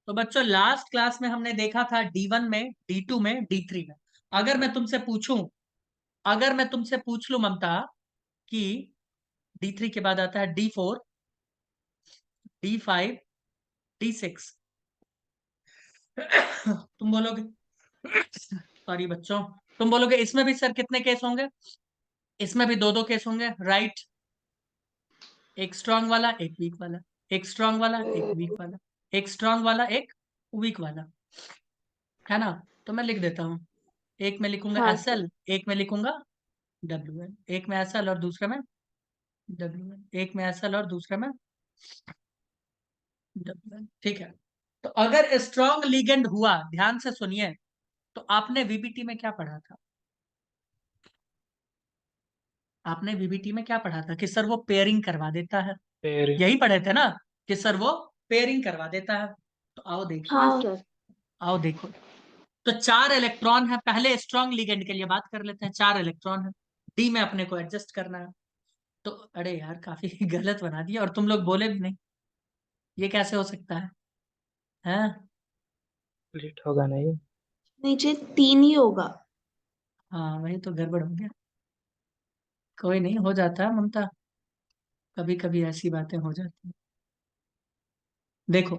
तो बच्चों last class में हमने देखा था D1 में, D2 में, D3 में। अगर मैं तुमसे पूछूं, अगर मैं तुमसे पूछ लूं ममता कि D3 के बाद आता है D4, D5, D6, तुम बोलोगे, सॉरी बच्चों, तुम बोलोगे इसमें भी सर कितने केस होंगे? इसमें भी दो दो केस होंगे, राइट? एक स्ट्रांग वाला, एक वीक वाला, एक स्ट्रांग वाला, एक वीक वाला, एक स्ट्रांग वाला, एक वीक वाला, है ना? तो मैं लिख देता हूँ, एक में लिखूंगा हाँ सर। SL, एक में लिखूंगा WN, एक में SL और दूसरे में WN, एक में SL और दूसरे में WN, ठीक है। तो अगर स्ट्रॉन्ग लिगेंड हुआ, ध्यान से सुनिए, तो आपने VBT में क्या पढ़ा था? आपने VBT में क्या पढ़ा था कि सर वो पेयरिंग करवा देता है? पेयरिंग। यही पढ़े थे ना कि सर वो पेयरिंग करवा देता है। तो आओ देखिए, हाँ सर। आओ देखो। तो 4 इलेक्ट्रॉन है, पहले स्ट्रॉन्ग लिगेंड के लिए बात कर लेते हैं। 4 इलेक्ट्रॉन है, डी में अपने को एडजस्ट करना है। तो अरे यार काफी गलत बना दिया, और तुम लोग बोले भी नहीं, ये कैसे हो सकता है? हैं? स्प्लिट होगा नहीं। नीचे 3 ही होगा। हाँ वही तो गड़बड़ हो गया। कोई नहीं, हो जाता है ममता, कभी कभी ऐसी बातें हो जाती हैं। देखो,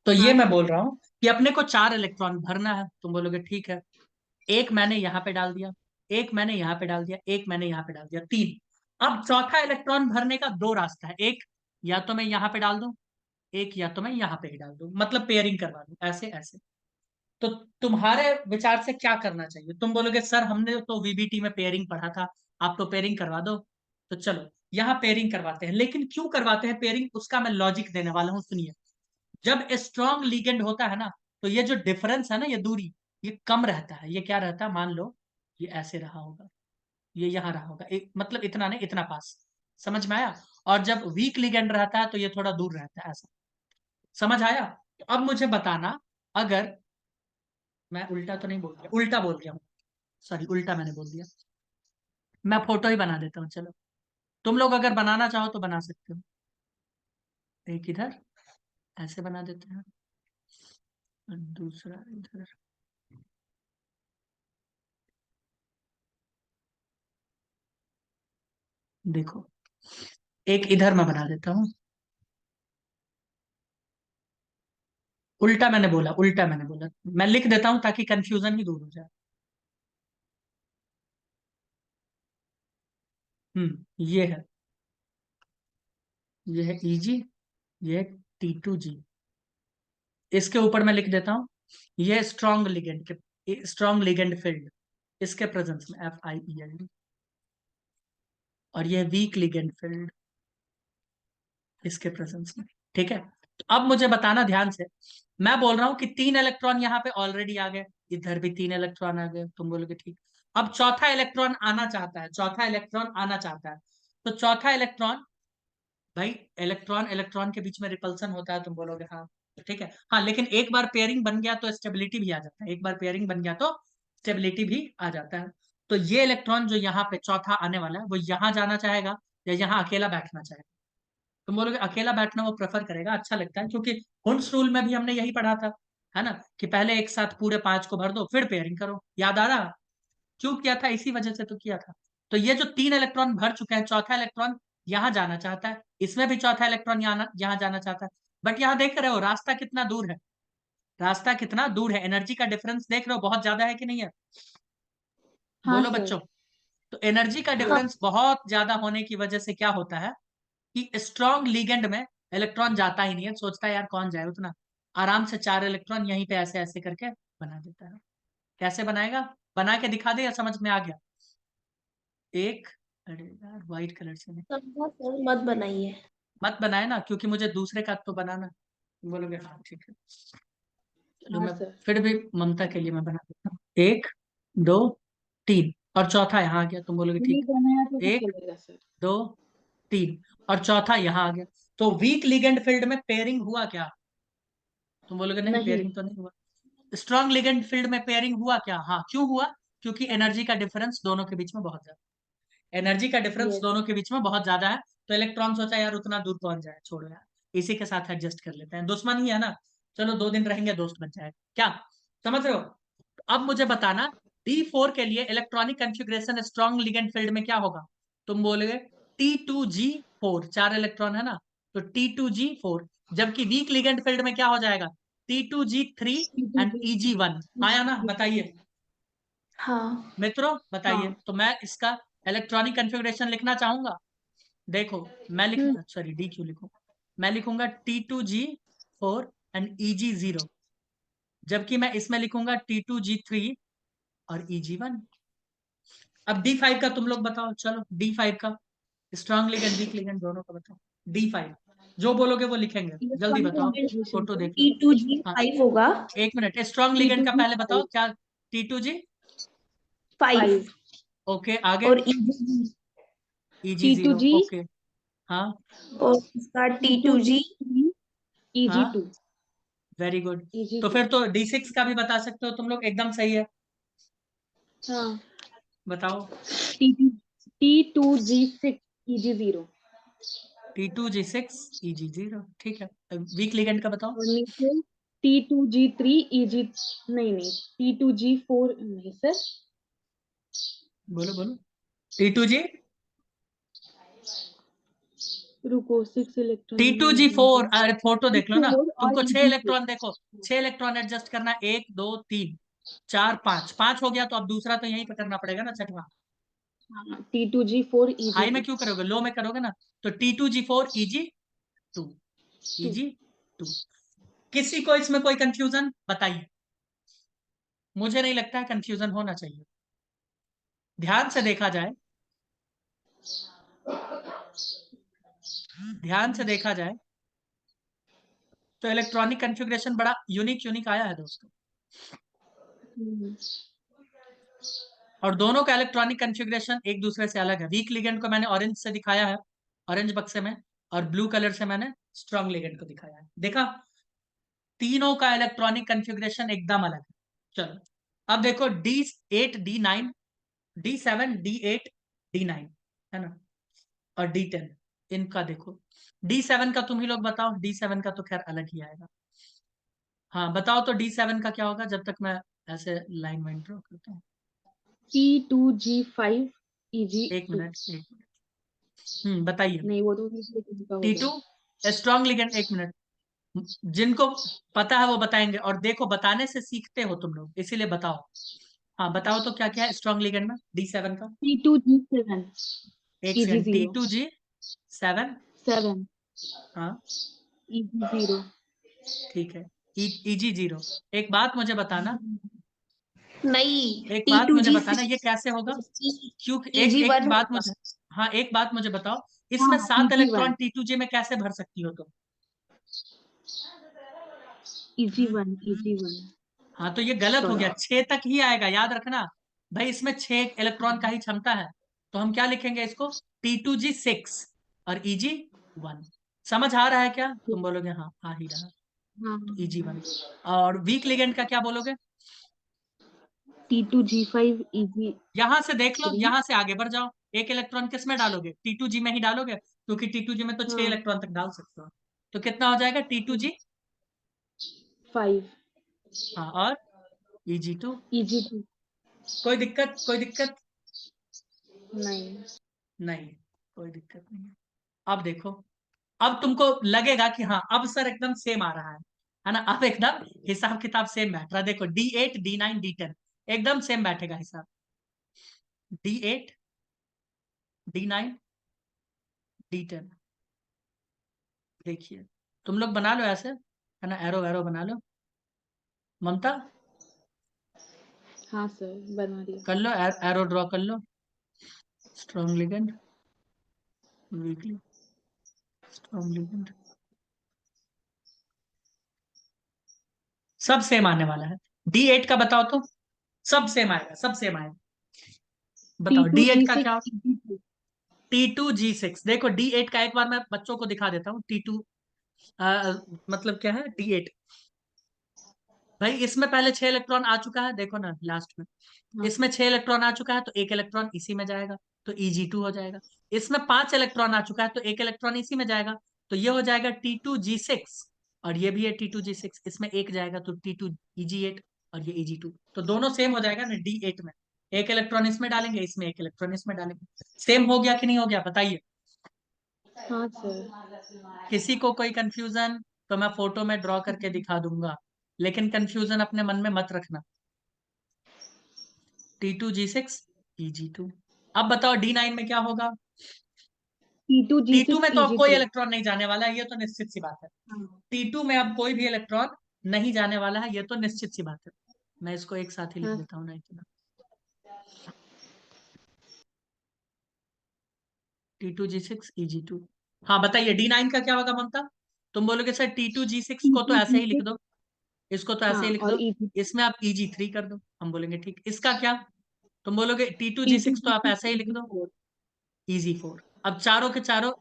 तो ये हाँ मैं सर। बोल रहा हूँ कि अपने को 4 इलेक्ट्रॉन भरना है। तुम बोलोगे ठीक है, एक मैंने यहाँ पे डाल दिया, एक मैंने यहाँ पे डाल दिया, एक मैंने यहाँ पे डाल दिया, 3। अब चौथा इलेक्ट्रॉन भरने का दो रास्ता है, एक या तो मैं यहाँ पे डाल दूं, एक या तो मैं यहाँ पे ही डाल दूं, मतलब पेयरिंग करवा दूं, ऐसे ऐसे। तो तुम्हारे विचार से क्या करना चाहिए? तुम बोलोगे सर हमने तो VBT में पेयरिंग पढ़ा था, आप तो पेयरिंग करवा दो। तो चलो यहाँ पेयरिंग करवाते हैं, लेकिन क्यों करवाते हैं पेयरिंग, उसका मैं लॉजिक देने वाला हूँ, सुनिए। जब स्ट्रॉन्ग लिगेंड होता है ना, तो ये जो डिफरेंस है ना, ये दूरी, ये कम रहता है। ये क्या रहता है, मान लो ये ऐसे रहा होगा, ये यहाँ रहा होगा, एक मतलब इतना नहीं, इतना पास। समझ में आया? और जब वीक लिगेंड रहता है तो ये थोड़ा दूर रहता है, ऐसा। समझ आया? तो अब मुझे बताना, अगर मैं उल्टा तो नहीं बोल गया, उल्टा बोल गया हूँ, सॉरी उल्टा मैंने बोल दिया। मैं फोटो ही बना देता हूँ, चलो। तुम लोग अगर बनाना चाहो तो बना सकते हो। एक इधर ऐसे बना देते हैं, और दूसरा इधर। देखो, एक इधर मैं बना देता हूँ। उल्टा मैंने बोला, उल्टा मैंने बोला, मैं लिख देता हूं ताकि कंफ्यूजन ही दूर हो जाए। ये है, ये है EG, ये है T2G। इसके ऊपर मैं लिख देता हूं, ये स्ट्रॉन्ग लिगेंड के, स्ट्रॉन्ग लिगेंड फील्ड, इसके प्रेजेंस में FIELD। और ये वीक लिगेंड फील्ड, इसके प्रेजेंस में। ठीक है, तो अब मुझे बताना ध्यान से, मैं बोल रहा हूं कि 3 इलेक्ट्रॉन यहाँ पे ऑलरेडी आ गए, इधर भी 3 इलेक्ट्रॉन आ गए। तुम बोलोगे ठीक। अब चौथा इलेक्ट्रॉन आना चाहता है, चौथा इलेक्ट्रॉन आना चाहता है। तो चौथा इलेक्ट्रॉन, भाई इलेक्ट्रॉन इलेक्ट्रॉन के बीच में रिपल्सन होता है, तुम बोलोगे हाँ। तो ठीक है, हाँ, लेकिन एक बार पेयरिंग बन गया तो स्टेबिलिटी भी आ जाता है, एक बार पेयरिंग बन गया तो स्टेबिलिटी भी आ जाता है। तो ये इलेक्ट्रॉन जो यहाँ पे चौथा आने वाला है, वो यहाँ जाना चाहेगा या यहाँ अकेला बैठना चाहेगा? तुम बोलोगे अकेला बैठना वो प्रेफर करेगा, अच्छा लगता है, क्योंकि हुंस रूल में भी हमने यही पढ़ा था, है ना, कि पहले एक साथ पूरे 5 को भर दो फिर पेयरिंग करो। याद आ रहा? क्यों किया था? इसी वजह से तो किया था। तो ये जो 3 इलेक्ट्रॉन भर चुके हैं, चौथा इलेक्ट्रॉन यहाँ जाना चाहता है, इसमें भी चौथा इलेक्ट्रॉन यहाँ जाना चाहता है। बट यहाँ देख रहे हो रास्ता कितना दूर है, रास्ता कितना दूर है, एनर्जी का डिफरेंस देख रहे हो बहुत ज्यादा है कि नहीं है? हाँ बोलो सर। बच्चों। तो एनर्जी का हाँ। डिफरेंस बहुत ज्यादा होने की वजह से क्या होता है कि स्ट्रॉन्ग लिगेंड में इलेक्ट्रॉन जाता ही नहीं है, सोचता है यार कौन जाए उतना, आराम से 4 इलेक्ट्रॉन यहीं पे ऐसे ऐसे करके बना देता है। कैसे बनाएगा, बना के दिखा दे या समझ में आ गया? एक, अरे यार व्हाइट कलर से नहीं, समझा सर, मत बनाइए। मत बनाए ना, क्योंकि मुझे दूसरे का तो बनाना। बोलोगे हाँ ठीक है, चलो हाँ मैं सर। फिर भी ममता के लिए मैं बना देता हूँ। एक, दो, तीन, और चौथा यहाँ आ गया। तुम बोलोगे नहीं ठीक बनाया तो है, भी एक, चलेगा सर। दो, तीन, और चौथा यहाँ आ गया। तो वीक लिगेंड फील्ड में पेयरिंग हुआ क्या? तुम बोलोगे नहीं नहीं। पेयरिंग तो नहीं हुआ। स्ट्रॉन्ग लिगेंड फील्ड में पेयरिंग हुआ क्या? हाँ, क्यों हुआ? क्योंकि एनर्जी का डिफरेंस दोनों के बीच में बहुत ज्यादा, एनर्जी का डिफरेंस यस। दोनों के बीच में बहुत ज्यादा है। तो इलेक्ट्रॉन सोचा यार उतना दूर कौन जाए, छोड़ो यार, इसी के साथ एडजस्ट कर लेते हैं, दुश्मन ही है ना। चलो 2 दिन रहेंगे, दोस्त बन जाएगा, क्या समझ रहे हो? अब मुझे बताना D4 के लिए electronic configuration strong ligand field में क्या होगा? तुम बोलोगे T2G4, 4 इलेक्ट्रॉन है ना, तो T2G4। जबकि वीक लिगेंड फील्ड में क्या हो जाएगा? T2G3 and EG1। आया ना? बताइए हाँ मित्रों, बताइए। हाँ। तो मैं इसका इलेक्ट्रॉनिक कॉन्फ़िगरेशन लिखना चाहूंगा। देखो मैं लिख, सॉरी डी क्यों लिखूं, मैं लिखूंगा T2G4 एंड EG0, जबकि मैं इसमें लिखूंगा T2G3 और EG1। अब D5 का तुम लोग बताओ, चलो D5 का स्ट्रॉन्ग लिगेंड वीक लिगेंड दोनों का बताओ। D5 जो बोलोगे वो लिखेंगे, जल्दी बताओ, फोटो देख लो। हाँ, T2G5 होगा। 1 मिनट, स्ट्रॉन्ग लिगेंड का पहले बताओ क्या? T2G, 5 ओके, आगे और EG EG0, T2G ओके, हाँ और इसका T2G हाँ, EG2 वेरी गुड। तो EG2 फिर तो D6 का भी बता सकते हो तुम लोग, एकदम सही है, हाँ बताओ। T2G6 EG0 T2G6 EG0, ठीक है। वीक लिगेंड का बताओ। और नीचे T2G3 EG नहीं T2G4 नहीं सर बोलो बोलो, T2G, रुको 6 इलेक्ट्रॉन T2G4, अरे फोटो देख लो ना, 4 और तुमको 6 इलेक्ट्रॉन, EG4 देखो 6 इलेक्ट्रॉन एडजस्ट करना, 1 2 3 4 5, 5 हो गया, तो अब दूसरा तो यहीं पे करना पड़ेगा ना, छठवां। T2G4 हाई में EG2 क्यों करोगे, लो में करोगे ना। तो T2G4 EG2, 2 EG2। किसी को इसमें कोई कंफ्यूजन बताइए? मुझे नहीं लगता है कंफ्यूजन होना चाहिए। ध्यान से देखा जाए, ध्यान से देखा जाए तो इलेक्ट्रॉनिक कॉन्फ़िगरेशन बड़ा यूनिक यूनिक आया है दोस्तों। और दोनों का इलेक्ट्रॉनिक कॉन्फ़िगरेशन एक दूसरे से अलग है। वीक लिगेंड को मैंने ऑरेंज से दिखाया है, ऑरेंज बक्से में, और ब्लू कलर से मैंने स्ट्रॉन्ग लिगेंड को दिखाया है। देखा, तीनों का इलेक्ट्रॉनिक कॉन्फ़िगरेशन एकदम अलग है। चलो अब देखो D8 D9 D7 D8 D9, है ना, और D10, इनका देखो। D7 का तुम ही लोग बताओ, D7 का तो खैर अलग ही आएगा। हाँ बताओ तो D7 का क्या होगा, जब तक मैं ऐसे लाइन में ड्रॉ करता हूँ। T2G5 एक EG2 मिनट, एक मिनट, बताइए। नहीं वो तो दूसरे किसी का टी होगा टू स्ट्रॉन्ग लिगेंड, 1 मिनट, जिनको पता है वो बताएंगे, और देखो बताने से सीखते हो तुम लोग, इसीलिए बताओ। हाँ बताओ तो क्या क्या है स्ट्रॉन्ग लिगेंड में D7 का? T2G7 एक सेकंड, EG0 T2G7, 7 हाँ EG0 ठीक है, EG0। एक बात मुझे बताना, नहीं, एक बात मुझे बताना, ये T2G6 कैसे होगा? क्योंकि एक एक EG1 बात होगा। मुझे, हाँ एक बात मुझे बताओ, इसमें हाँ 7 इलेक्ट्रॉन EG1 T2G में कैसे भर सकती हो तुम? EG1 हाँ तो ये गलत हो सॉरी गया, 6 तक ही आएगा, याद रखना भाई, इसमें 6 इलेक्ट्रॉन का ही क्षमता है। तो हम क्या लिखेंगे इसको? T2G6 और EG1। समझ आ रहा है क्या? तुम बोलोगे हाँ आ ही रहा है, हाँ तो EG1। और वीक लिगेंड का क्या बोलोगे? T2G5 EG3 यहां से देख लो, यहां से आगे बढ़ जाओ, एक इलेक्ट्रॉन किस में डालोगे? T2G में ही डालोगे, क्योंकि T2G में तो 6 हाँ इलेक्ट्रॉन तक डाल सकते हो। तो कितना हो जाएगा T2G? 5 हाँ, और EG2। EG2 कोई दिक्कत, कोई दिक्कत नहीं नहीं, कोई दिक्कत नहीं है। अब देखो, अब तुमको लगेगा कि हाँ अब सर एकदम सेम आ रहा है ना, अब एकदम हिसाब किताब सेम बैठ रहा है। देखो D8 D9 D10 एकदम सेम बैठेगा हिसाब। D8 D9 D10, देखिए तुम लोग बना लो ऐसे, है ना, एरो वैरो बना लो। ममता हाँ सर बना दिया कर लो, एरो ड्रॉ कर लो। Strong legend, weekly strong legend, सब सेम आने वाला है। D8 का बताओ तो, सब सेम आएगा, सब सेम आएगा। बताओ D8 का क्या? T2G6 EG2 T2G6, देखो D8 का एक बार मैं बच्चों को दिखा देता हूँ। T2 मतलब क्या है D8? भाई इसमें पहले 6 इलेक्ट्रॉन आ चुका है, देखो ना लास्ट में, हाँ इसमें 6 इलेक्ट्रॉन आ चुका है, तो एक इलेक्ट्रॉन इसी में जाएगा, तो EG2 हो जाएगा। इसमें 5 इलेक्ट्रॉन आ चुका है, तो एक इलेक्ट्रॉन इसी में जाएगा, तो ये हो जाएगा T2G6। और ये भी है T2G6, इसमें एक जाएगा तो T2EG8 और ये EG2, तो दोनों सेम हो जाएगा ना D8 में। एक इलेक्ट्रॉन इसमें डालेंगे, इसमें एक इलेक्ट्रॉन इसमें डालेंगे। सेम हो गया कि नहीं हो गया बताइए। हाँ सर। किसी को कोई कंफ्यूजन तो मैं फोटो में ड्रॉ करके दिखा दूंगा, लेकिन कंफ्यूजन अपने मन में मत रखना। T2G6 EG2। अब बताओ D9 में क्या होगा। T2 T2G6 में तो अब कोई EG3। इलेक्ट्रॉन नहीं जाने वाला है, ये तो निश्चित सी बात है। T2 में अब कोई भी इलेक्ट्रॉन नहीं जाने वाला है, ये तो निश्चित सी बात है। मैं इसको एक साथ ही लिख हाँ। देता हूँ ना इतना। T2G6 EG2। हाँ बताइए D9 का क्या होगा ममता। तुम बोलोगे सर T2G6 को तो ऐसे ही लिख T2G6। दो, इसको तो ऐसे हाँ ही लिख और दो, इसमें आप EG3 कर दो। हम बोलेंगे ठीक। इसका क्या, तुम बोलोगे T2G6 तो आप T2G6 ऐसे ही लिख दो, EG4। EG4। अब चारों के चारों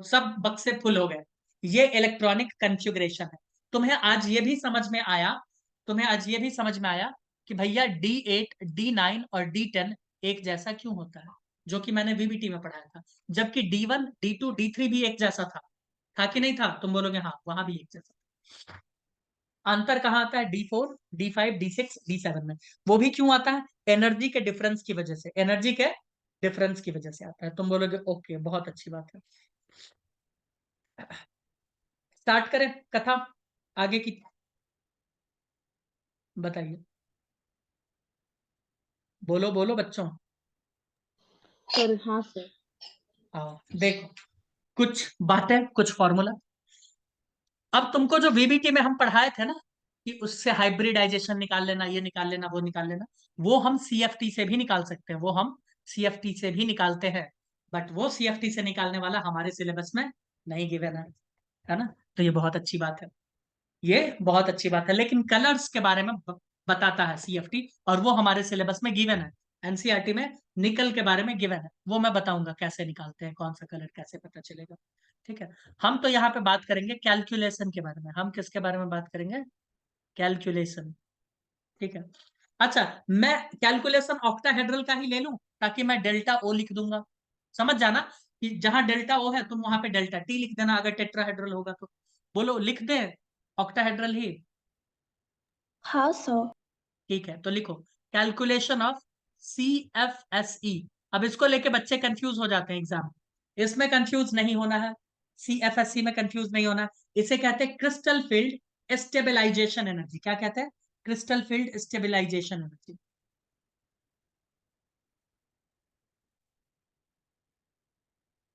सब बक्से फुल हो गए। ये इलेक्ट्रॉनिक कॉन्फ़िगरेशन है। तुम्हें आज ये भी समझ में आया, तुम्हें आज ये भी समझ में आया कि भैया D8 D9 और D10 एक जैसा क्यों होता है, जो कि मैंने VBT में पढ़ाया था। जबकि D1 D2 D3 भी एक जैसा था कि नहीं था। तुम बोलोगे हाँ, वहां भी एक जैसा। अंतर कहाँ आता है D4 D5 D6 D7 में। वो भी क्यों आता है, एनर्जी के डिफरेंस की वजह से, एनर्जी के डिफरेंस की वजह से आता है। तुम बोलोगे ओके, बहुत अच्छी बात है। स्टार्ट करें कथा आगे की, बताइए। बोलो बोलो बच्चों। सर हाँ सर। आओ देखो, कुछ बातें कुछ फॉर्मूला। अब तुमको जो VBT में हम पढ़ाए थे ना कि उससे हाइब्रिडाइजेशन निकाल लेना, ये निकाल लेना, वो निकाल लेना, वो हम CFT से भी निकाल सकते हैं, वो हम CFT से भी निकालते हैं। बट वो CFT से निकालने वाला हमारे सिलेबस में नहीं गिवन है ना। तो ये बहुत अच्छी बात है, ये बहुत अच्छी बात है। लेकिन कलर्स के बारे में बताता है CFT, और वो हमारे सिलेबस में गिवन है। एनसीईआरटी में निकल के बारे में गिवन है, वो मैं बताऊंगा कैसे निकालते हैं, कौन सा कलर कैसे पता चलेगा। ठीक है। हम तो यहाँ पे बात करेंगे कैलकुलेशन के बारे में। हम किसके बारे में बात करेंगे, कैलकुलेशन। ठीक है। अच्छा, मैं कैलकुलेशन ऑक्टाहेड्रल का ही ले लूं ताकि मैं डेल्टा ओ लिख दूंगा। समझ जाना कि जहां डेल्टा ओ है तुम वहां पे डेल्टा टी लिख देना, अगर टेट्राहेड्रल होगा तो। बोलो लिख दे ऑक्टाहेड्रल ही। हाँ सर। ठीक है, तो लिखो कैलकुलेशन ऑफ CFSE। अब इसको लेके बच्चे कंफ्यूज हो जाते हैं एग्जाम, इसमें कंफ्यूज नहीं होना है। CFSE में कंफ्यूज नहीं होना है। इसे कहते हैं क्रिस्टल फील्ड स्टेबलाइजेशन एनर्जी। क्या कहते हैं, crystal field stabilisation energy.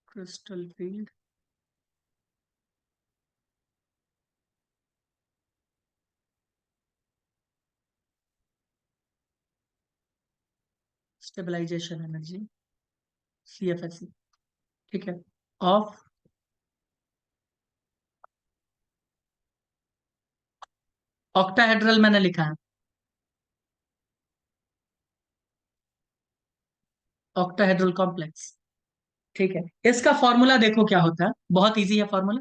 Crystal field stabilisation energy CFSE। ठीक है, ऑफ ऑक्टाहेड्रल मैंने लिखा है, ऑक्टाहेड्रल कॉम्प्लेक्स। ठीक है, इसका फॉर्मूला देखो क्या होता है, बहुत इजी है formula.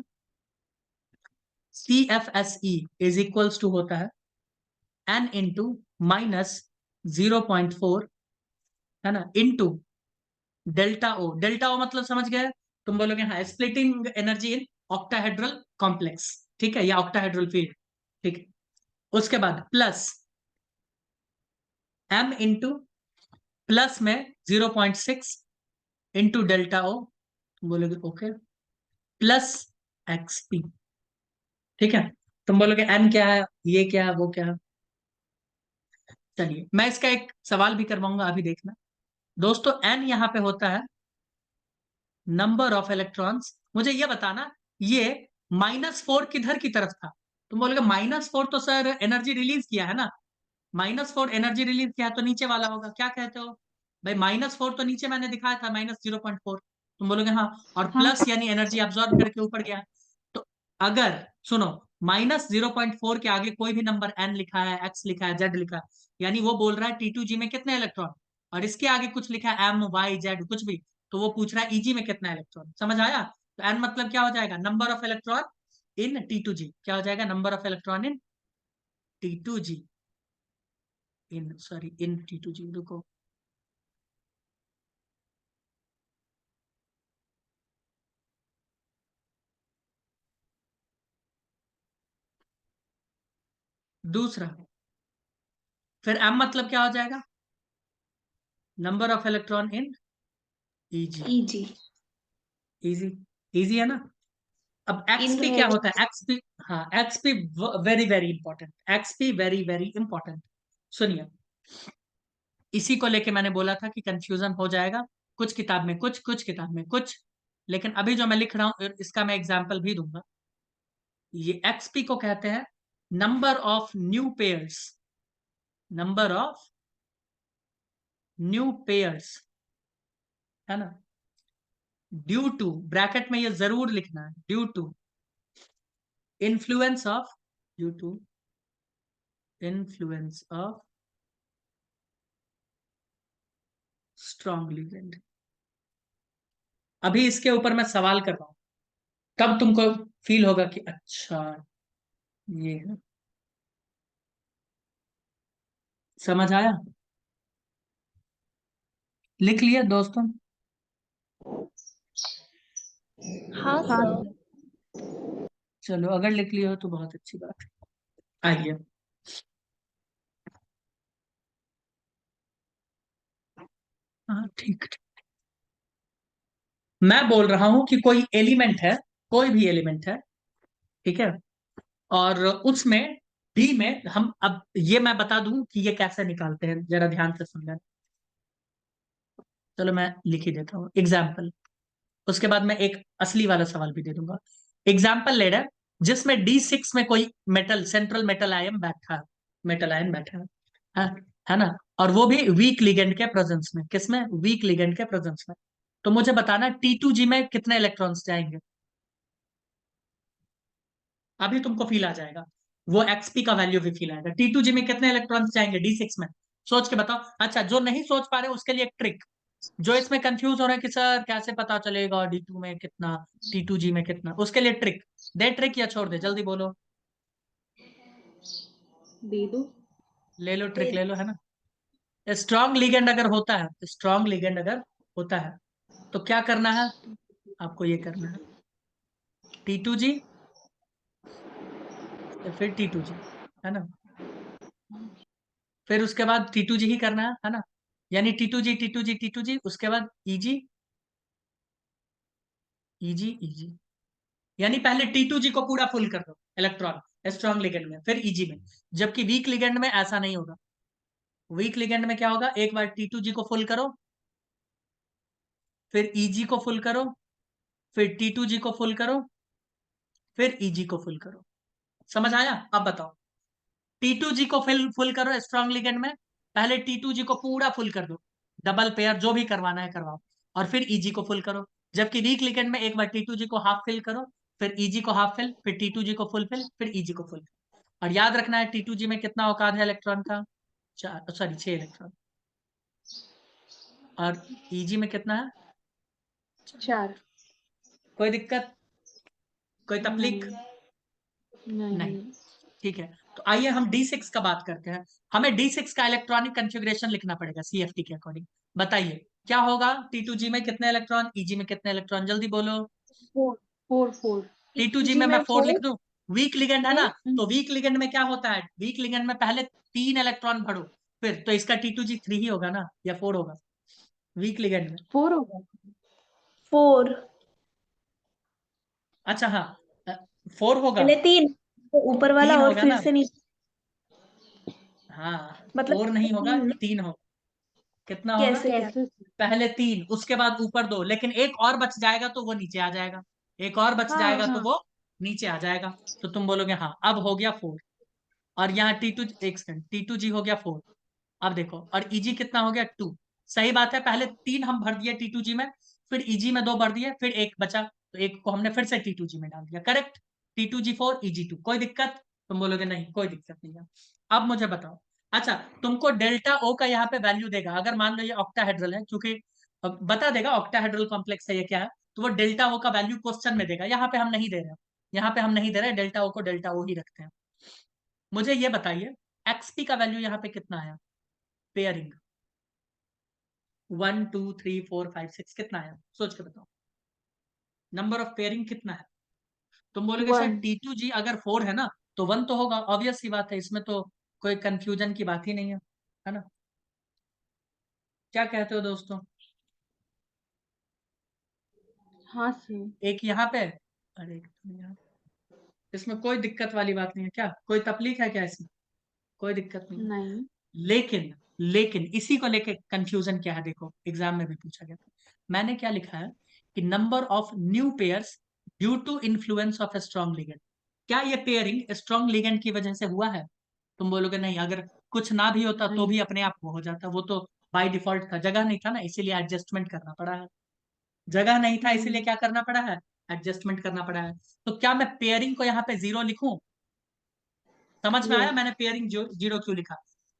CFSE is equals to होता है N इंटू -0.4, है ना, into delta O। Delta O मतलब समझ गए। तुम बोलोगे हाँ, splitting energy in octahedral complex. ठीक है, या ऑक्टाहेड्रल फील्ड। ठीक है, उसके बाद प्लस M इंटू प्लस में 0.6 इंटू डेल्टा O। तुम बोलोगे ओके, प्लस XP। ठीक है, तुम बोलोगे N क्या है, ये क्या है, वो क्या है। चलिए मैं इसका एक सवाल भी करवाऊंगा, अभी देखना। दोस्तों N यहाँ पे होता है नंबर ऑफ इलेक्ट्रॉन्स। मुझे ये बताना, ये -4 किधर की तरफ था। तुम बोलोगे -4 तो सर एनर्जी रिलीज किया है ना। -4 एनर्जी रिलीज किया है तो नीचे वाला होगा, क्या कहते हो भाई। -4 तो नीचे मैंने दिखाया था, -0.4। तुम बोलोगे हाँ, और हाँ प्लस यानी एनर्जी ऑब्जॉर्ब करके ऊपर गया। तो अगर सुनो, -0.4 के आगे कोई भी नंबर N लिखा है, X लिखा है, Z लिखा है, यानी वो बोल रहा है T2G में कितने इलेक्ट्रॉन, और इसके आगे कुछ लिखा है M Y Z कुछ भी, तो वो पूछ रहा है EG में कितना इलेक्ट्रॉन। समझ आया। तो N मतलब क्या हो जाएगा, number of electron in T2G। क्या हो जाएगा, number of electron in T2G, in sorry in T2G। रुको, दूसरा, फिर m मतलब क्या हो जाएगा? Number of electron in Eg। EG easy, easy है ना? अब in XP क्या होता है? XP, हाँ XP very very important, XP very very important. सुनिए, इसी को लेके मैंने बोला था कि कंफ्यूजन हो जाएगा, कुछ किताब में कुछ, कुछ किताब में कुछ, लेकिन अभी जो मैं लिख रहा हूं इसका मैं एग्जाम्पल भी दूंगा। ये XP को कहते हैं number of new pairs, number of new pairs, है ना? ड्यू टू, ब्रैकेट में ये जरूर लिखना है, due to influence of, due to influence of strong ligand. अभी इसके ऊपर मैं सवाल कर रहा हूं, कब तुमको फील होगा कि अच्छा ये है, समझ आया? लिख लिया दोस्तों? हाँ हाँ सर। सर। चलो अगर लिख लिया हो तो बहुत अच्छी बात है। आइए, हाँ ठीक ठीक। मैं बोल रहा हूं कि कोई एलिमेंट है, कोई भी एलिमेंट है, ठीक है, और उसमें डी में हम, अब ये मैं बता दूं कि ये कैसे निकालते हैं, जरा ध्यान से सुन लें। चलो मैं लिख ही देता हूँ एग्जाम्पल, उसके बाद मैं एक असली वाला सवाल भी दे दूंगा। एग्जाम्पल ले रहा है जिसमें D6 में कोई मेटल, सेंट्रल मेटल आयन बैठा है, मेटल आयन बैठा है, है ना? और वो भी वीक लिगेंड के प्रेजेंस में, किसमें? वीक लिगेंड के प्रेजेंस में। तो मुझे बताना T2G में कितने इलेक्ट्रॉन्स जाएंगे। अभी तुमको फील आ जाएगा, वो XP का वैल्यू भी फील आएगा। T2G में कितने इलेक्ट्रॉन्स जाएंगे D6 में? सोच के बताओ। अच्छा, जो नहीं सोच पा रहे उसके लिए एक ट्रिक, जो इसमें कंफ्यूज हो रहे हैं कि सर कैसे पता चलेगा D2 में कितना, T2G में कितना, उसके लिए ट्रिक दे, ट्रिक या छोड़ दे, जल्दी बोलो। दे दो। ले लो ट्रिक, ले लो, है ना? स्ट्रॉन्ग लिगेंड अगर होता है, स्ट्रॉन्ग लिगेंड अगर होता है तो क्या करना है आपको? ये करना है T2G, फिर T2G, है ना? फिर उसके बाद T2G ही करना है ना? यानी T2G T2G T2G, उसके बाद EG EG EG, यानी पहले T2G को पूरा फुल कर दो इलेक्ट्रॉन स्ट्रॉन्ग लिगेंड में, फिर EG में। जबकि वीक लिगेंड में ऐसा नहीं होगा। वीक लिगेंड में क्या होगा? एक बार T2G को फुल करो, फिर EG को फुल करो, फिर T2G को फुल करो, फिर EG को फुल करो। समझ आया? अब बताओ, T2G को फुल फुल करो स्ट्रॉन्ग लिगेंड में, पहले T2G को पूरा फुल कर दो, डबल पेयर जो भी करवाना है करवाओ, और फिर EG को फुल करो। जबकि वीक लिगेंड में एक बार T2G को हाफ फिल करो, फिर EG को हाफ फिल, फिर T2G को फुल फिल, फिर EG को फुल। और याद रखना है T2G में कितना औकात है इलेक्ट्रॉन का? 4, सॉरी 6 इलेक्ट्रॉन। और EG में कितना है? 4। कोई दिक्कत, कोई तकलीफ? नहीं नहीं, नहीं। ठीक है। तो आइए हम D6 का बात करते हैं। हमें D6 का इलेक्ट्रॉनिक कॉन्फ़िगरेशन लिखना पड़ेगा CFT के अकॉर्डिंग। बताइए क्या होगा? T2G में कितने इलेक्ट्रॉन, EG में कितने इलेक्ट्रॉन, जल्दी बोलो। 4 4 4। T2G जी में मैं में 4 लिख 4। दूं? वीक लिगेंड है ना, तो वीक लिगेंड में क्या होता है? वीक लिगेंड में पहले 3 इलेक्ट्रॉन भरो, फिर तो इसका T2G 3 ही होगा ना, या 4 होगा वीक लिगेंड में? 4 होगा। 4 अच्छा हाँ, 4 होगा, पहले 3, तो ऊपर वाला 3 और होगा फिर ना? से नीचे, हाँ, मतलब 4 नहीं होगा, 3। 3 होगा। कितना होगा? कैसे क्या? कैसे? पहले 3, उसके बाद ऊपर 2, लेकिन एक और बच जाएगा तो वो नीचे आ जाएगा, एक और बच हाँ जाएगा तो हाँ। वो नीचे आ जाएगा। तो तुम बोलोगे हाँ अब हो गया 4। और यहाँ T2, एक सेकंड, T2G हो गया 4। अब देखो, और EG कितना हो गया? 2। सही बात है, पहले 3 हम भर दिए T2G में, फिर EG में 2 भर दिए, फिर एक बचा, तो एक को हमने फिर से T2G में डाल दिया। Correct, T2G 4 EG 2। कोई दिक्कत? तुम बोलोगे नहीं कोई दिक्कत नहीं है। अब मुझे बताओ, अच्छा तुमको डेल्टा O का यहाँ पे वैल्यू देगा, अगर मान लो ये ऑक्टाहेड्रल है, क्योंकि बता देगा ऑक्टाहेड्रल कॉम्प्लेक्स है ये क्या है, तो वो डेल्टा O का वैल्यू क्वेश्चन में देगा। यहाँ पे हम नहीं दे रहे हैं, यहाँ पे हम नहीं दे रहे, डेल्टा O को डेल्टा O ही रखते हैं। मुझे ये बताइए XP का वैल्यू यहाँ पे कितना है? पेयरिंग 1 2 3 4 5 6 कितना है? सोच के बताओ, नंबर ऑफ पेयरिंग कितना है? तुम बोलोगे सर 1। T2G अगर 4 है ना, तो 1 तो होगा, ऑब्वियस सी बात है, इसमें तो कोई कंफ्यूजन की बात ही नहीं है ना? क्या कहते हो दोस्तों? हाँ सर। एक यहाँ पे, अरे एक यहाँ, इसमें कोई दिक्कत वाली बात नहीं है क्या? कोई तकलीफ है क्या इसमें? कोई दिक्कत नहीं है। नहीं। लेकिन लेकिन इसी को लेके कंफ्यूजन क्या है, देखो एग्जाम में भी पूछा गया था। मैंने क्या लिखा है कि number of new pairs due to influence of a strong ligand. क्या ये पेयरिंग स्ट्रॉन्ग लिगेंड की वजह से हुआ है? तुम बोलोगे नहीं, अगर कुछ ना भी होता तो नहीं। भी अपने आप वो हो जाता, वो तो बाय डिफॉल्ट था, जगह नहीं था ना, इसीलिए एडजस्टमेंट करना पड़ा है। जगह नहीं था इसीलिए क्या करना पड़ा है? एडजस्टमेंट करना पड़ा है। तो क्या मैं पेयरिंग को यहाँ पे 0 लिखूं? समझ में आया यस। मैंने पेयरिंग 0 क्यों लिखा?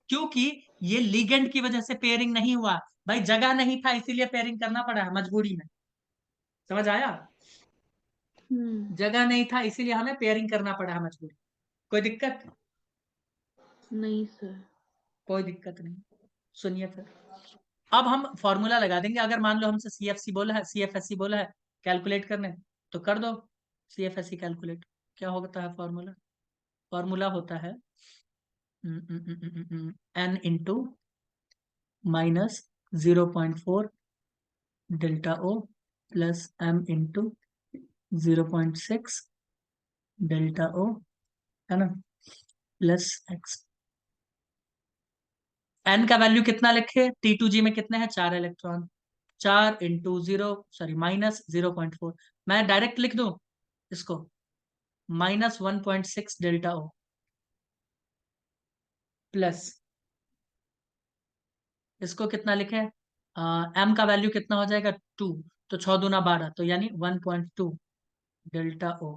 क्योंकि ये लीगेंड की वजह से पेयरिंग नहीं हुआ भाई, जगह नहीं था इसीलिए पेयरिंग करना पड़ा है मजबूरी में। समझ आया? जगह नहीं था इसीलिए हमें पेयरिंग करना पड़ा है मजबूरी। कोई दिक्कत? नहीं सर। कोई दिक्कत नहीं। सुनिए फिर, अब हम फॉर्मूला लगा देंगे। अगर मान लो हमसे सीएफसी बोला है, सीएफएससी बोला है कैलकुलेट करने, तो कर दो सीएफएससी कैलकुलेट। क्या होता है फॉर्मूला? फॉर्मूला होता है n into minus 0.4 delta O plus m into 0.6 delta O, है ना, प्लस x। n का वैल्यू कितना लिखे? T2G में कितने हैं? 4 इलेक्ट्रॉन। 4 into 0, sorry minus 0.4। मैं डायरेक्ट लिख दूं इसको, माइनस 1.6 डेल्टा ओ प्लस, इसको कितना लिखे? m का वैल्यू कितना हो जाएगा? 2, तो 6 दूना 12, तो यानी 1.2 डेल्टा ओ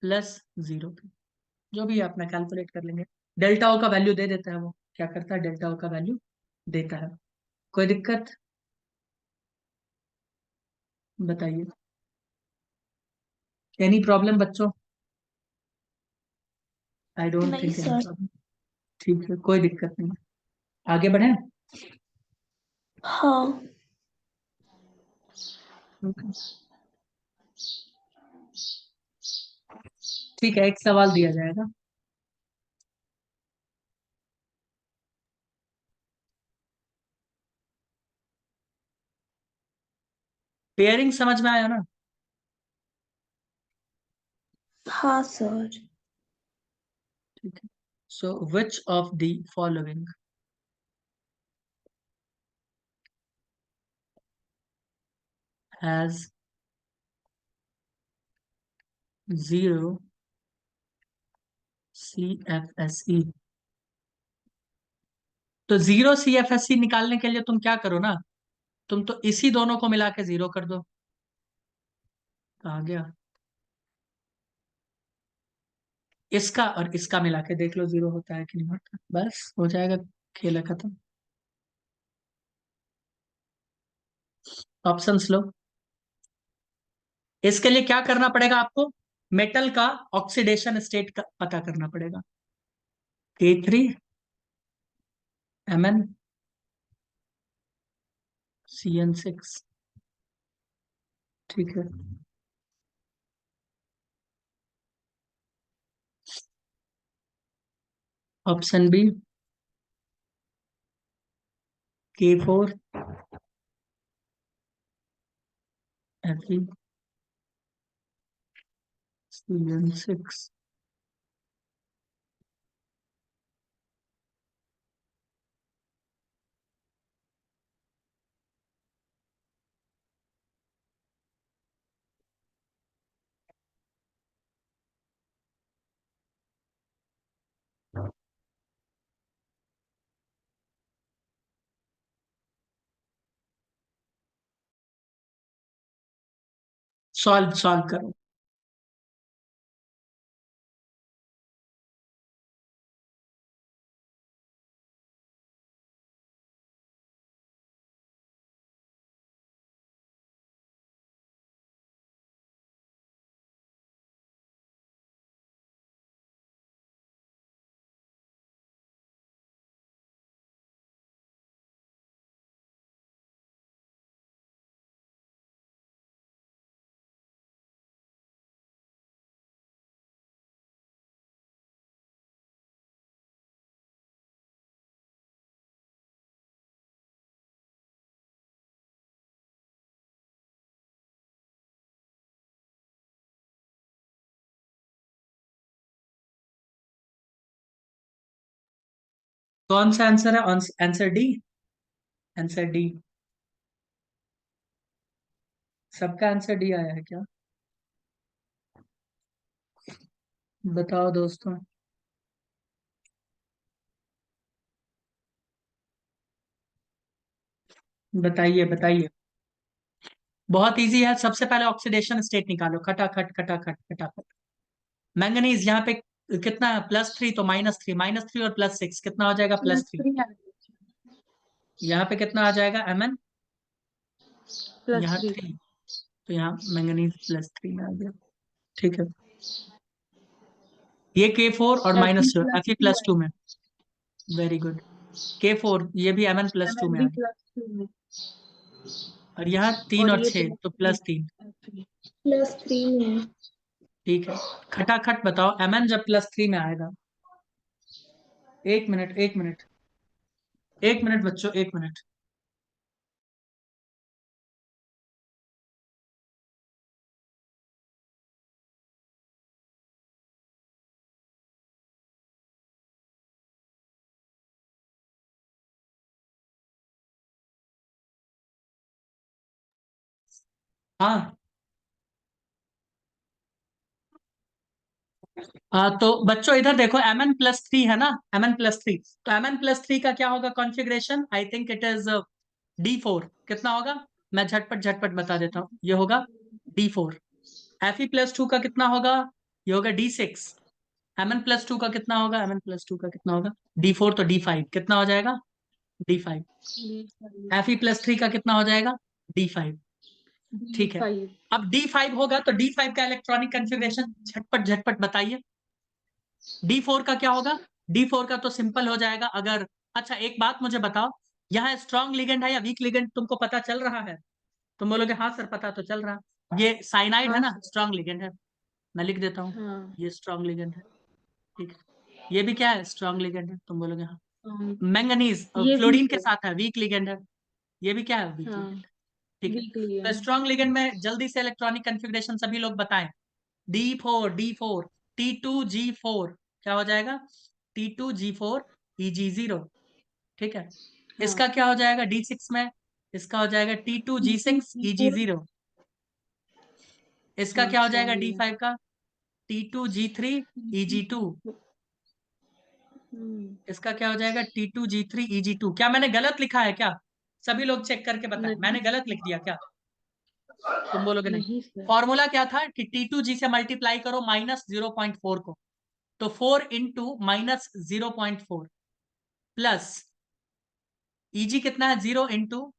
प्लस 0। जो भी है अपना कैलकुलेट कर लेंगे। डेल्टा ओ का वैल्यू दे देता है, वो क्या करता है, डेल्टा ओ का वैल्यू देता है। कोई दिक्कत? बताइए, एनी प्रॉब्लम बच्चों? आई डोंट नहीं थिंक एनी सर। प्रॉब्लम। ठीक है, कोई दिक्कत नहीं। आगे बढ़े? हाँ। ठीक है, एक सवाल दिया जाएगा। पेयरिंग समझ में आया ना? हाँ सर। ठीक है। So which of the following has 0 CFSE? तो 0 CFSE निकालने के लिए तुम क्या करो ना, तुम तो इसी दोनों को मिला के 0 कर दो। आ गया। इसका और इसका मिला के देख लो 0 होता है कि नहीं होता, बस हो जाएगा, खेल है खत्म। ऑप्शंस लो। इसके लिए क्या करना पड़ेगा आपको? मेटल का ऑक्सीडेशन स्टेट का पता करना पड़ेगा। K3 Mn CN6। ठीक है। Option B K4 Fe CN6। Solve solve करो। कौन सा आंसर है? Answer D. Answer D. सबका आंसर डी आया है क्या? बताओ दोस्तों। बताइए बताइए। बहुत इजी है। सबसे पहले ऑक्सीडेशन स्टेट निकालो, खटाखट खटाखट खटाखट। मैंगनीज यहाँ पे कितना है? +3, तो -3, -3 और +6 कितना हो जाएगा? +3। +3 यहाँ पे कितना आ जाएगा? Mn यहाँ +3 3, तो यहाँ मैंगनीज +3 में आ गया। ठीक है। ये K4 और Fe Fe +2 +2 में। Very good. K4 ये भी Mn +2 में आ MnB गया। +2 में और यहाँ 3 और और ये 6 तो +3। Fe। +3 में। ठीक है। खटाखट बताओ, Mn जब +3 में आएगा। 1 मिनट 1 मिनट 1 मिनट बच्चों, 1 मिनट। हाँ। तो बच्चों इधर देखो, Mn+3 है ना, Mn+3। तो Mn+3 का क्या होगा configuration? I think it is D4। कितना होगा? मैं झटपट झटपट बता देता हूँ। ये होगा D4। Fe+2 का कितना होगा? ये होगा D6। Mn+2 का कितना होगा? Mn+2 का कितना होगा? D4 तो D5 कितना हो जाएगा? D5। Fe+3 का कितना हो जाएगा? D5। ठीक है। D5 अब D5 होगा तो D5 का इलेक्ट्रॉनिक कन्फिग्रेशन झटपट झटपट बताइए। D4 का क्या होगा? D4 का तो सिंपल हो जाएगा। अगर अच्छा एक बात मुझे बताओ, यहाँ स्ट्रॉन्ग लिगेंड है या वीक लिगेंड तुमको पता चल रहा है? तुम बोलोगे हाँ सर पता तो चल रहा। ये साइनाइड है हाँ ना, सर स्ट्रॉन्ग लिगेंड है। मैं लिख देता हूँ, हाँ ये स्ट्रॉन्ग लिगेंड है। ठीक है। ये भी क्या है? स्ट्रॉन्ग लिगेंड है। तुम बोलोगे हाँ। हाँ, मैंगनीज ये फ्लोरीन वीक के है साथ है, वीक लिगेंड है। ये भी क्या है? वीक हाँ लिगेंड। ठीक है। वीक लिए तो हैं स्ट्रॉन्ग लिगेंड में जल्दी से इलेक्ट्रॉनिक कन्फिग्रेशन सभी लोग बताएं। D4 T2G4 क्या हो जाएगा? T2G4 EG0। ठीक है। हाँ इसका क्या हो जाएगा D6 में? इसका हो जाएगा T2G6 T2G4 EG0। इसका हाँ क्या हो जाएगा स्ट्रॉन्ग लिए D5 का? T2G3 EG2। इसका क्या हो जाएगा? T2G3 EG2। क्या मैंने गलत लिखा है क्या? सभी लोग चेक करके बताएं, नहीं मैंने गलत लिख दिया क्या? तुम बोलोगे नहीं। नहीं सर फॉर्मूला क्या था कि T2G से मल्टीप्लाई करो -0.4 को, तो 4 इंटू -0.4 प्लस EG कितना है? 0 इंटू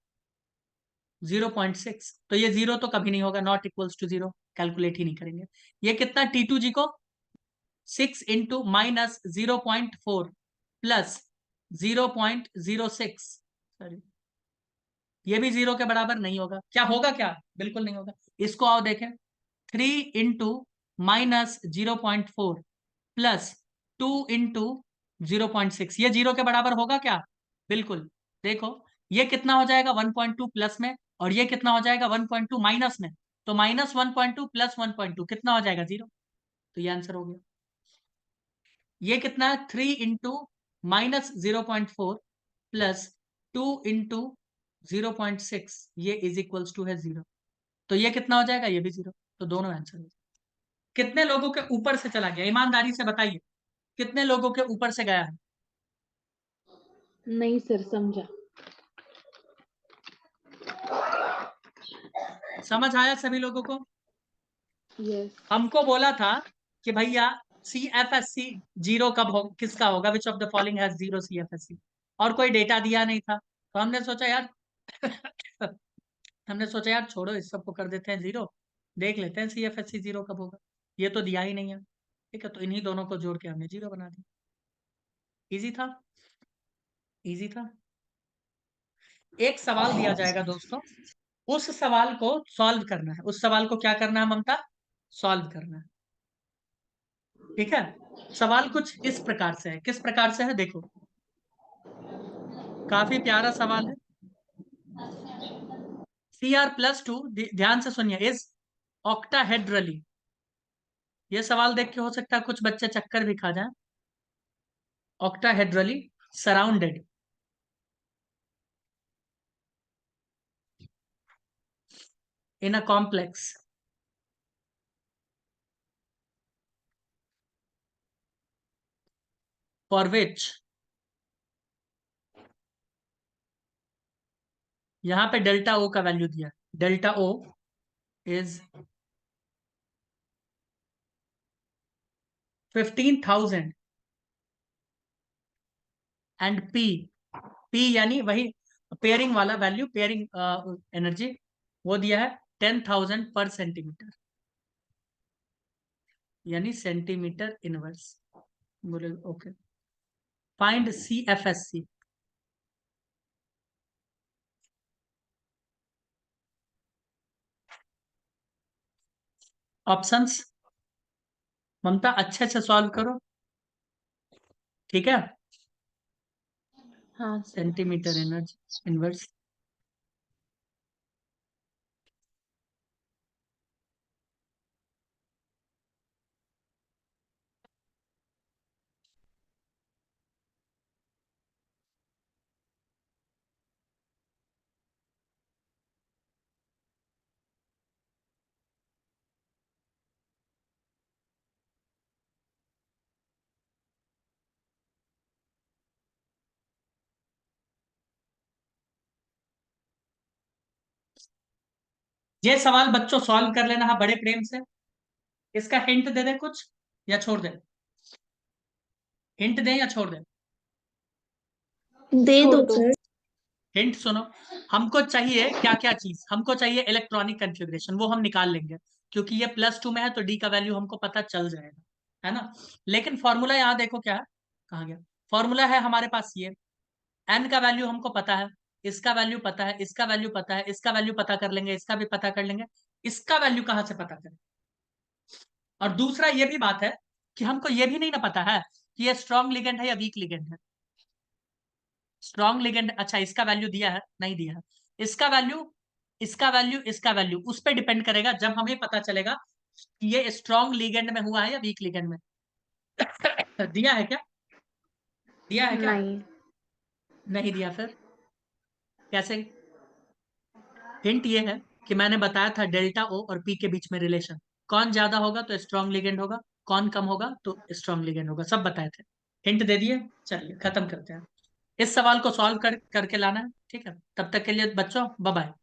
0.6। तो ये 0 तो कभी नहीं होगा, नॉट इक्वल्स टू 0, कैलकुलेट ही नहीं करेंगे। ये कितना T2G को? 6 इंटू -0.4 प्लस 0.06। सॉरी, ये भी 0 के बराबर नहीं होगा। क्या होगा? क्या बिल्कुल नहीं होगा। इसको आओ देखें। 3 इंटू -0.4 प्लस 2 इंटू 0.6, ये 0 के बराबर होगा क्या? बिल्कुल। देखो, ये कितना हो जाएगा 1.2 प्लस में, और ये कितना हो जाएगा 1.2 माइनस में। तो -1.2 प्लस 1.2 कितना हो जाएगा? 0। तो ये आंसर हो गया। ये कितना है? 3 इंटू -0.4 प्लस 2 इंटू 0.6, ये इज इक्वल्स टू है 0। तो ये कितना हो जाएगा? ये भी 0। तो दोनों आंसर हो। कितने लोगों के ऊपर से चला गया? ईमानदारी से बताइए, कितने लोगों के ऊपर से गया है? नहीं सर समझा समझ आया सभी लोगों को? यस हमको बोला था कि भैया CFSC 0 कब हो, किसका होगा? विच of the following has 0 CFSC? और कोई डेटा दिया नहीं था, तो हमने सोचा यार हमने सोचा यार छोड़ो, इस सबको कर देते हैं 0, देख लेते हैं CFSC 0 कब होगा। ये तो दिया ही नहीं है। ठीक है, तो इन्हीं दोनों को जोड़ के हमने 0 बना दिया। इजी था, इजी था। एक सवाल दिया जाएगा दोस्तों, उस सवाल को सॉल्व करना है। उस सवाल को क्या करना है ममता? सॉल्व करना है। ठीक है। सवाल कुछ इस प्रकार से है। किस प्रकार से है? देखो, काफी प्यारा सवाल है। Cr+2, ध्यान से सुनिए, इज ऑक्टाहेड्रली। ये सवाल देख के हो सकता है कुछ बच्चे चक्कर भी खा जाएं। Octahedrally surrounded, in a complex, for which, यहां पे डेल्टा ओ का वैल्यू दिया, delta O is 15,000 and P, P यानी वही पेयरिंग वाला वैल्यू, पेयरिंग एनर्जी, वो दिया है 10,000 पर सेंटीमीटर, यानी सेंटीमीटर इनवर्स। बोले okay, find C F S C. Options ममता अच्छे से सॉल्व करो, ठीक है। हाँ सर। सेंटीमीटर एनर्जी इनवर्स, ये सवाल बच्चों सॉल्व कर लेना हाँ बड़े प्रेम से। इसका हिंट दे दे कुछ या छोड़ दे, हिंट दें या छोड़ दें? दे छोड़ दो दो। सर। हिंट सुनो, हमको चाहिए क्या क्या चीज, हमको चाहिए इलेक्ट्रॉनिक कन्फिग्रेशन, वो हम निकाल लेंगे क्योंकि ये +2 में है तो डी का वैल्यू हमको पता चल जाएगा, है ना। लेकिन फॉर्मूला यहाँ देखो क्या है, कहाँ गया फॉर्मूला, है हमारे पास ये, एन का वैल्यू हमको पता है, इसका वैल्यू पता है, इसका वैल्यू पता है, इसका वैल्यू पता कर लेंगे, इसका भी पता कर लेंगे, इसका वैल्यू कहाँ से पता करें। और दूसरा ये भी बात है कि हमको ये भी नहीं ना पता है कि ये स्ट्रॉन्ग लिगेंड है या वीक लिगेंड है। स्ट्रॉन्ग लिगेंड, अच्छा इसका वैल्यू दिया है, नहीं दिया है, इसका वैल्यू, इसका वैल्यू, इसका वैल्यू, उस पर डिपेंड करेगा जब हमें पता चलेगा कि ये स्ट्रॉन्ग लिगेंड में हुआ है या वीक लिगेंड में। दिया है क्या, दिया है क्या? नहीं। नहीं दिया, फिर कैसे? हिंट ये है कि मैंने बताया था डेल्टा ओ और पी के बीच में रिलेशन, कौन ज्यादा होगा तो स्ट्रॉन्ग लिगेंड होगा, कौन कम होगा तो स्ट्रॉन्ग लिगेंड होगा, सब बताए थे, हिंट दे दिए। चलिए खत्म करते हैं, इस सवाल को सॉल्व करके लाना है, ठीक है। तब तक के लिए बच्चों बाय बाय।